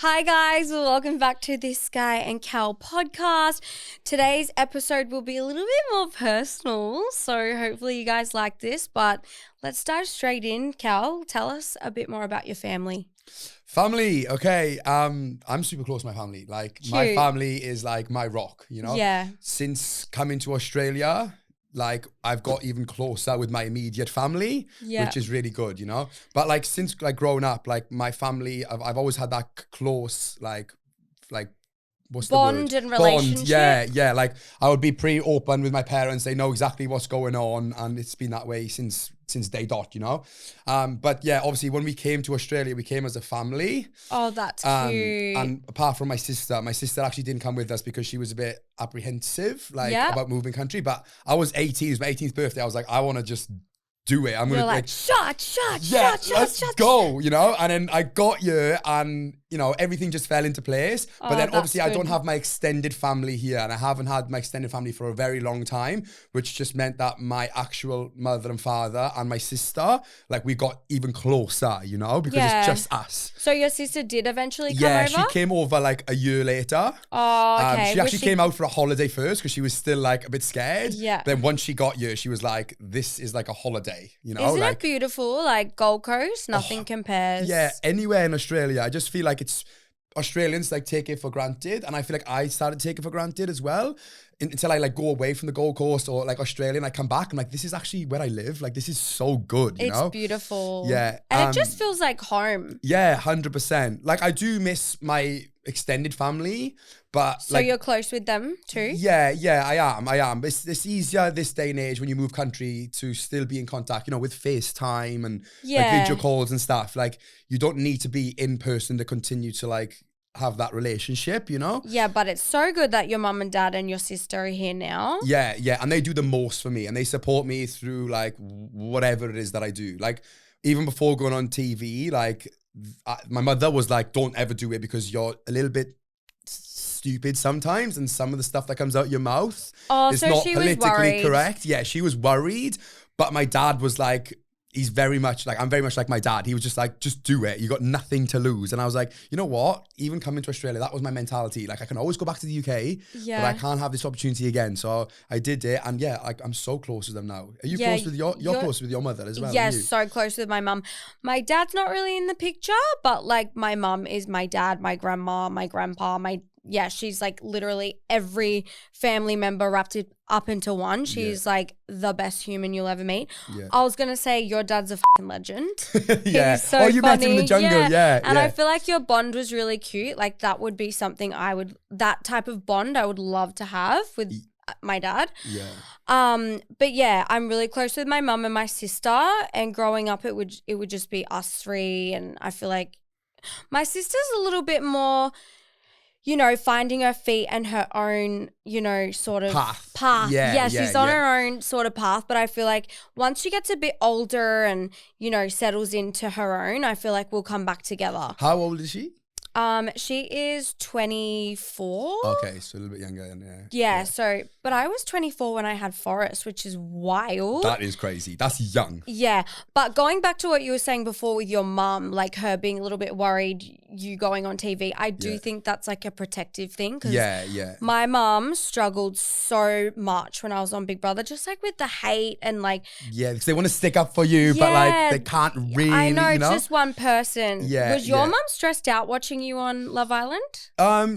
Hi guys, welcome back to this Skye and Cal podcast. Today's episode will be a little bit more personal, so hopefully you guys like this, but let's dive straight in. Cal, tell us a bit more about your family. Family, okay. I'm super close to my family. Like, my Cute. family is like my rock, you know? Yeah. Since coming to Australia, like, I've got even closer with my immediate family, Yeah. which is really good, you know? But like, since like growing up, like my family, I've always had that close, like, what's Bond the word? and relationship. Yeah. Like, I would be pretty open with my parents. They know exactly what's going on, and it's been that way since day dot, you know? But yeah, obviously when we came to Australia, we came as a family. Oh, that's cute. And apart from my sister actually didn't come with us because she was a bit apprehensive, like about moving country. But I was 18, it was my 18th birthday. I was like, I want to just do it. I'm You're gonna like, shot, let's go, you know? And then I got here and, you know, everything just fell into place. But then obviously I don't have my extended family here, and I haven't had my extended family for a very long time, which just meant that my actual mother and father and my sister, like, we got even closer, you know, because it's just us. So your sister did eventually come over? Yeah, she came over like a year later. Oh, okay. She actually came out for a holiday first because she was still like a bit scared. Yeah. But then once she got here, she was like, this is like a holiday, you know? Isn't like, it beautiful? Like Gold Coast, nothing compares. yeah, anywhere in Australia. I just feel like it's Australians like take it for granted, and I feel like I started to take it for granted as well until I like go away from the Gold Coast or like Australia, and I come back. I'm like, this is actually where I live. Like, this is so good. You know? It's beautiful. Yeah, and it just feels like home. Yeah, 100%. Like, I do miss my extended family, but So like, you're close with them too? Yeah, I am. It's easier this day and age when you move country to still be in contact, you know, with FaceTime and like video calls and stuff. Like, you don't need to be in person to continue to like have that relationship, you know? Yeah, but it's so good that your mum and dad and your sister are here now. Yeah. And they do the most for me, and they support me through like whatever it is that I do. Like, even before going on TV, like, my mother was like, don't ever do it because you're a little bit stupid sometimes, and some of the stuff that comes out your mouth is so not she was politically worried. correct. Yeah, she was worried, but my dad was like, he's very much like, I'm very much like my dad. He was just like, just do it. You got nothing to lose. And I was like, you know what? Even coming to Australia, that was my mentality. Like, I can always go back to the UK, but I can't have this opportunity again. So I did it, and yeah, like, I'm so close with them now. Are you close with you're close with your mother as well? Yes, so close with my mum. My dad's not really in the picture, but like, my mum is my dad, my grandma, my grandpa, she's like literally every family member wrapped it up into one. She's like the best human you'll ever meet. Yeah. I was going to say your dad's a fucking legend. Yeah. He's so you funny. met him in the jungle. Yeah. And I feel like your bond was really cute. Like, that would be something that type of bond I would love to have with my dad. Yeah. But yeah, I'm really close with my mum and my sister, and growing up it would just be us three, and I feel like my sister's a little bit more, you know, finding her feet and her own, you know, sort of path. Yeah, she's on her own sort of path. But I feel like once she gets a bit older and, you know, settles into her own, I feel like we'll come back together. How old is she? She is 24. Okay, so a little bit younger. Yeah. So, but I was 24 when I had Forrest, which is wild. That is crazy. That's young. Yeah. But going back to what you were saying before with your mum, like her being a little bit worried, you going on TV, I do think that's like a protective thing. Cause my mum struggled so much when I was on Big Brother, just like with the hate and like. Yeah, because they want to stick up for you, but like they can't really. I know, you know? just one person. Yeah. Was your mum stressed out watching you on Love Island?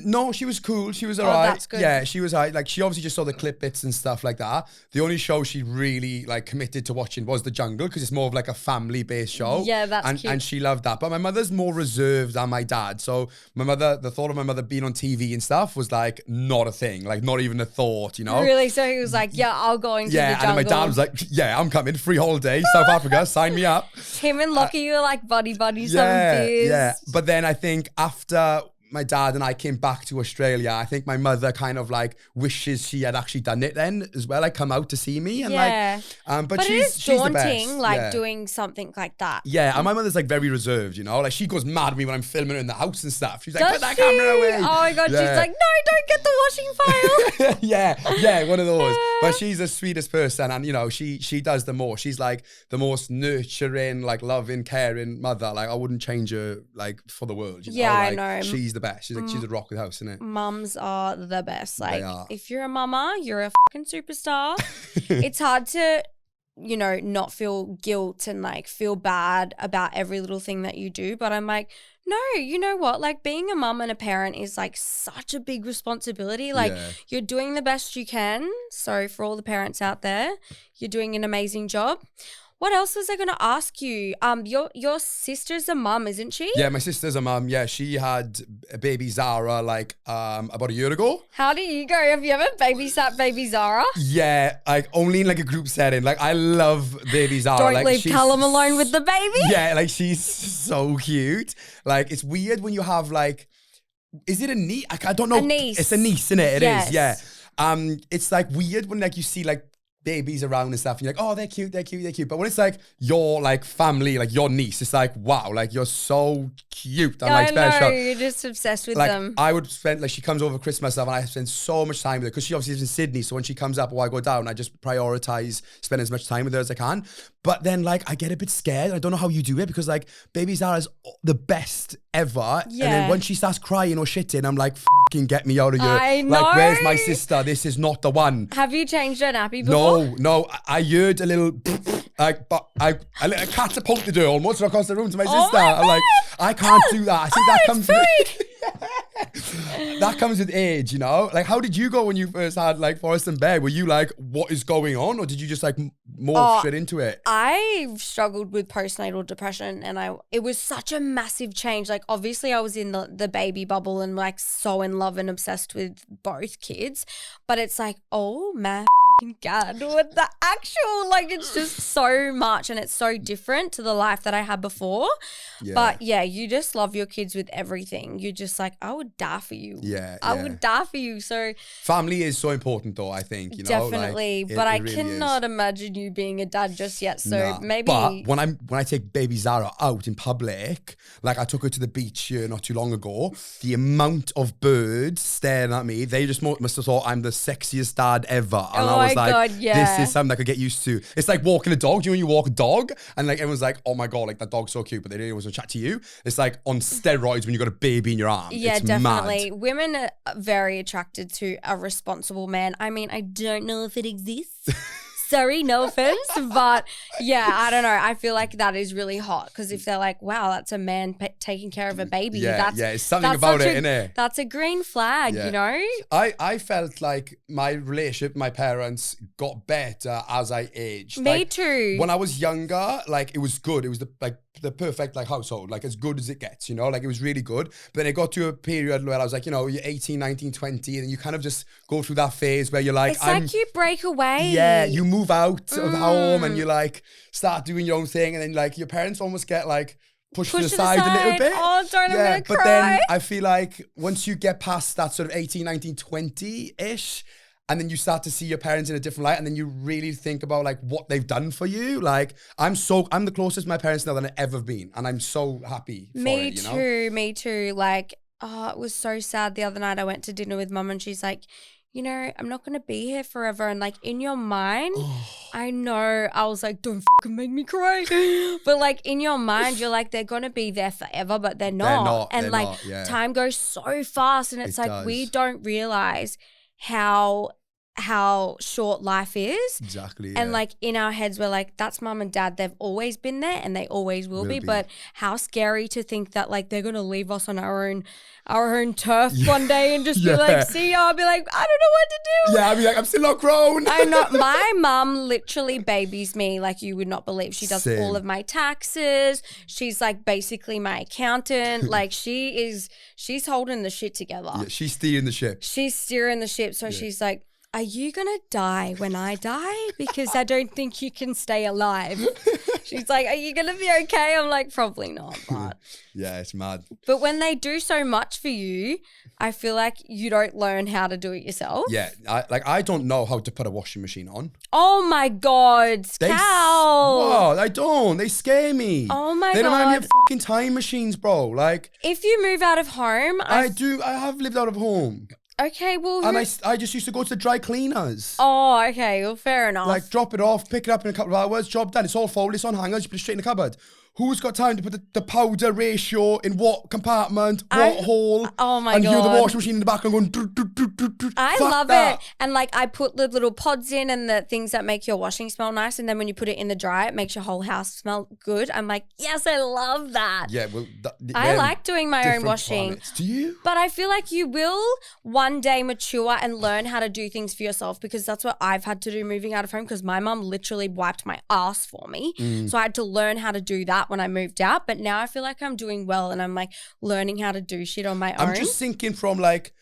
No, she was cool. She was alright. That's good. Yeah, she was alright. Like, she obviously just saw the clip bits and stuff like that. The only show she really like committed to watching was The Jungle, because it's more of like a family-based show. Yeah, that's cute. And she loved that. But my mother's more reserved than my dad. So my mother, the thought of my mother being on TV and stuff was like not a thing, like not even a thought, you know? Really? So he was like, yeah, I'll go into the jungle. And then my dad was like, yeah, I'm coming, free holiday, South Africa, sign me up. Him and Lockie were like buddies, having beers. Yeah. But then I think after my dad and I came back to Australia, I think my mother kind of like wishes she had actually done it then as well, like come out to see me. And but it is she's daunting, the best. doing something like that. Yeah, and my mother's like very reserved, you know, like she goes mad at me when I'm filming her in the house and stuff. She's like, Does put that she? camera away. Oh my God, she's like, no, don't get the washing file. yeah, one of those. But she's the sweetest person, and you know, she does the most. She's like the most nurturing, like loving, caring mother. Like I wouldn't change her like for the world. You know? Yeah, Like, I know. she's the best. She's like she's a rock of the house, isn't it? Mums are the best. Like are. if you're a mama, you're a fucking superstar. It's hard to, you know, not feel guilt and like feel bad about every little thing that you do. But I'm like, no, you know what? Like being a mum and a parent is like such a big responsibility. Like you're doing the best you can. So for all the parents out there, you're doing an amazing job. What else was I going to ask you? Your sister's a mum, isn't she? Yeah, my sister's a mum. Yeah, she had a baby Zara like about a year ago. How do you go? Have you ever babysat baby Zara? Yeah, like only in like a group setting. Like I love baby Zara. Don't like, leave Callum alone with the baby. Yeah, like she's so cute. Like it's weird when you have like, is it a niece? I don't know. A niece. It's a niece, isn't it? It Yes. is. Yeah. It's like weird when like you see like babies around and stuff and you're like, oh, they're cute, they're cute, they're cute. But when it's like your like family, like your niece, it's like, wow, like you're so cute and like special. I know, you're just obsessed with Like them. I would spend, like she comes over Christmas stuff and I spend so much time with her because she obviously lives in Sydney. So when she comes up or I go down, I just prioritize spending as much time with her as I can. But then like I get a bit scared. I don't know how you do it because like baby Zara's the best ever. Yeah. And then when she starts crying or shitting, I'm like, fucking get me out of here. I know. Like, where's my sister? This is not the one. Have you changed her nappy before? No, I heard a little like, but I catapulted her almost across the room to my sister. my I'm like, I can't do that. I think that comes it's that comes with age, you know. Like, how did you go when you first had like Forrest and Bear? Were you like, what is going on, or did you just like morph straight into it? I've struggled with postnatal depression, and it was such a massive change. Like, obviously, I was in the baby bubble and like so in love and obsessed with both kids, but it's like, oh my God, what the actual, like, it's just so much, and it's so different to the life that I had before. Yeah. But yeah, you just love your kids with everything. You're just like, I would die for you. Yeah, I yeah. would die for you. So Family is so important, though. I think, you know, definitely, like, but I really cannot imagine you being a dad just yet. So Nah. maybe. But when I take baby Zara out in public, like I took her to the beach here not too long ago, the amount of birds staring at me, they just must have thought I'm the sexiest dad ever. And Oh I was my like, God, yeah. this is something I could get used to. It's like walking a dog. Do you know when you walk a dog and like everyone's like, oh my God, like that dog's so cute, but they don't always want to chat to you. It's like on steroids when you got a baby in your arm. Yeah, it's definitely. Mad. Women are very attracted to a responsible man. I mean, I don't know if it exists. Sorry, no offense. But yeah, I don't know. I feel like that is really hot because if they're like, wow, that's a man taking care of a baby. Yeah, that's, it's something that's about such it, innit? That's a green flag, Yeah. you know? I felt like my relationship with my parents got better as I aged. Me Like, too. When I was younger, like it was good. It was the perfect like household, like as good as it gets, you know, like it was really good. But then it got to a period where I was like, you know, you're 18, 19, 20, and you kind of just go through that phase where you're like, It's like you break away. yeah, you move out of home and you like start doing your own thing, and then like your parents almost get like pushed to the side a little bit. Oh, darn, I'm gonna but cry. then I feel like once you get past that sort of 18, 19, 20-ish, and then you start to see your parents in a different light, and then you really think about like what they've done for you. Like I'm the closest to my parents now than I've ever been, and I'm so happy for Me it, you know? too, me too. Like, oh, it was so sad the other night. I went to dinner with mum and she's like, you know, I'm not going to be here forever. And like in your mind, I know, I was like, don't fucking make me cry. But like in your mind, you're like, they're going to be there forever, but they're not. And they're like not, yeah. time goes so fast, and it's It like, we does. don't realize how short life is. Exactly. And yeah. like in our heads, we're like, that's mum and dad. They've always been there and they always will be. But how scary to think that like they're going to leave us on our own turf one day and just be like, see ya. I'll be like, I don't know what to do. Yeah, I'd be like, I'm still not grown. I'm not. My mum literally babies me like you would not believe. She does Same. all of my taxes. She's like basically my accountant. Like she's holding the shit together. Yeah, she's steering the ship. She's steering the ship. So she's like, are you going to die when I die? Because I don't think you can stay alive. She's like, are you going to be okay? I'm like, probably not. But Yeah, it's mad. But when they do so much for you, I feel like you don't learn how to do it yourself. Yeah, I don't know how to put a washing machine on. Oh my God, Cal. What? I don't. They scare me. Oh my They remind me God. of fucking time machines, bro. Like, If you move out of home, I have lived out of home. Okay, well, And I just used to go to the dry cleaners. oh, okay, well, fair enough. Like, drop it off, pick it up in a couple of hours, job done. It's all folded, it's on hangers, you put it straight in the cupboard. Who's got time to put the powder ratio in what compartment, what hole? Oh my and God. hear the washing machine in the back and going. I Fuck love that. it. And like I put the little pods in and the things that make your washing smell nice. And then when you put it in the dryer, it makes your whole house smell good. I'm like, yes, I love that. Yeah, well, I like doing my own different washing. planets. Do you? But I feel like you will one day mature and learn how to do things for yourself, because that's what I've had to do moving out of home, because my mum literally wiped my ass for me. So I had to learn how to do that when I moved out. But now I feel like I'm doing well and I'm like learning how to do shit on my own. I'm just thinking from like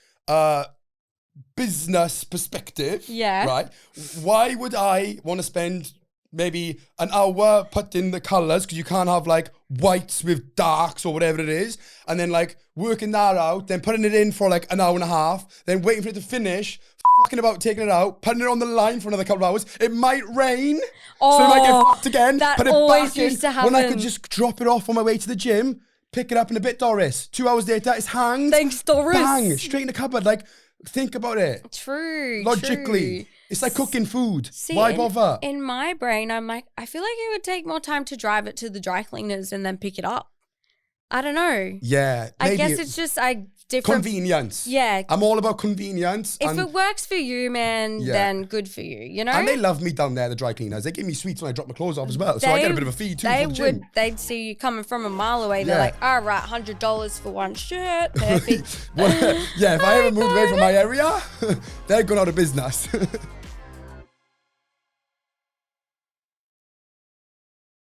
business perspective. Yeah. Right? Why would I want to spend maybe an hour putting the colours, because you can't have like whites with darks or whatever it is, and then like working that out, then putting it in for like an hour and a half, then waiting for it to finish, fucking about taking it out, putting it on the line for another couple of hours. It might rain, so it might get fucked again. That put it always back used in to when I happen. could just drop it off on my way to the gym, pick it up in a bit, Doris. 2 hours later, it's hanged. Thanks, Doris. Bang, straight in the cupboard. Like, think about it. True. Logically. True. It's like cooking food. See, Why bother? In my brain, I'm like, I feel like it would take more time to drive it to the dry cleaners and then pick it up. I don't know. Yeah. I maybe guess it's just different. convenience. Yeah. I'm all about convenience. If and, it works for you, man, Yeah. then good for you. You know. and they love me down there, the dry cleaners. They give me sweets when I drop my clothes off as well. So I get a bit of a fee too They for the gym. they'd see you coming from a mile away. They're Yeah. like, all right, $100 for one shirt. Perfect. Yeah, if I ever moved away from my area, they're going out of business.